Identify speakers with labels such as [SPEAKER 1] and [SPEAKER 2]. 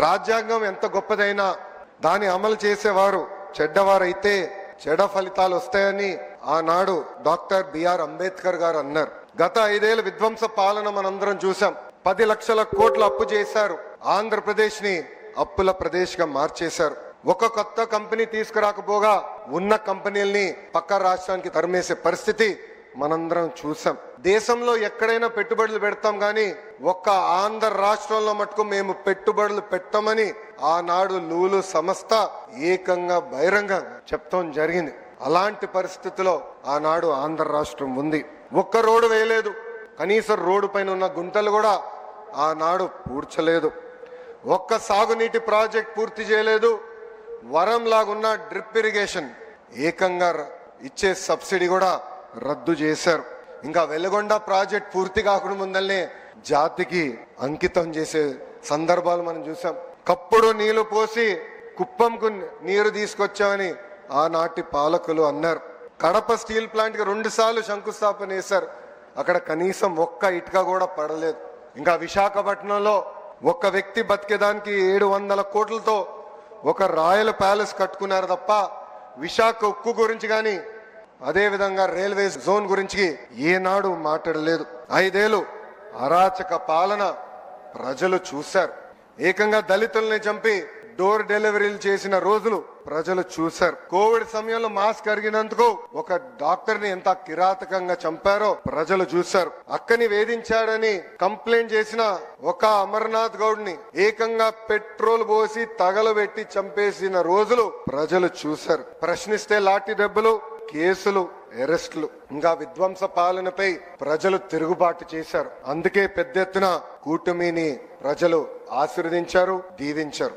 [SPEAKER 1] రాజ్యాంగం ఎంత గొప్పదైనా దాన్ని అమలు చేసేవారు చెడ్డవారైతే చెడ్డ ఫలితాలు వస్తాయని ఆనాడు డాక్టర్ బిఆర్ అంబేద్కర్ గారు అన్నారు. గత 5 ఏళ్ల విధ్వంస పాలన మనందరం చూసాం. 10 లక్షల కోట్ల అప్పు చేశారు. ఆంధ్రప్రదేశ్ ని అప్పుల ప్రదేశ్ గా మార్చేశారు. ఒక కొత్త కంపెనీ తీసుకురాకపోగా ఉన్న కంపెనీల్ని పక్క రాష్ట్రానికి తరిమేసే పరిస్థితి మనందరం చూసాం. దేశంలో ఎక్కడైనా పెట్టుబడులు పెడతాం గాని ఒక్క ఆంధ్ర రాష్ట్రంలో మటుకు మేము పెట్టుబడులు పెట్టమని ఆనాడు లూలు సంస్థ ఏకంగా బహిరంగంగా చెప్తాం జరిగింది. అలాంటి పరిస్థితిలో ఆనాడు ఆంధ్ర రాష్ట్రం ఉంది. ఒక్క రోడ్డు వేయలేదు. కనీసం రోడ్డు పైన ఉన్న గుంటలు కూడా ఆనాడు పూడ్చలేదు. ఒక్క సాగునీటి ప్రాజెక్ట్ పూర్తి చేయలేదు. వరం లాగున్న డ్రిప్ ఇరిగేషన్ ఏకంగా ఇచ్చే సబ్సిడీ కూడా రద్దు చేశారు. ఇంకా వెలుగొండ ప్రాజెక్ట్ పూర్తి కాకుండా ముందల్నే జాతికి అంకితం చేసే సందర్భాలు మనం చూసాం. కప్పుడు నీళ్లు పోసి కుప్పంకు నీరు తీసుకొచ్చామని ఆనాటి పాలకులు అన్నారు. కడప స్టీల్ ప్లాంట్ కి 2 సార్లు శంకుస్థాపన చేశారు. అక్కడ కనీసం ఒక్క ఇటుక కూడా పడలేదు. ఇంకా విశాఖపట్నంలో ఒక్క వ్యక్తి బతికేదానికి 700 కోట్లతో ఒక రాయల్ ప్యాలెస్ కట్టుకున్నారు తప్ప విశాఖ ఉక్కు గురించి కానీ అదే విధంగా రైల్వే జోన్ గురించి ఏనాడు మాట్లాడలేదు. 5 ఏళ్లు అరాచక పాలన ప్రజలు చూశారు. ఏకంగా దళితుల్ని చంపి డోర్ డెలివరీలు చేసిన రోజులు ప్రజలు చూశారు. కోవిడ్ సమయంలో మాస్క్ అరిగినందుకు ఒక డాక్టర్ ని ఎంత కిరాతకంగా చంపారో ప్రజలు చూశారు. అక్కని వేధించాడని కంప్లైంట్ చేసిన ఒక అమర్నాథ్ గౌడ్ ని ఏకంగా పెట్రోల్ పోసి తగలబెట్టి చంపేసిన రోజులు ప్రజలు చూశారు. ప్రశ్నిస్తే లాఠీ దెబ్బలు, కేసులు, అరెస్టులు. ఇంకా విధ్వంస పాలనపై ప్రజలు తిరుగుబాటు చేశారు. అందుకే పెద్ద ఎత్తున కూటమిని ప్రజలు ఆశీర్వదించారు, దీవించారు.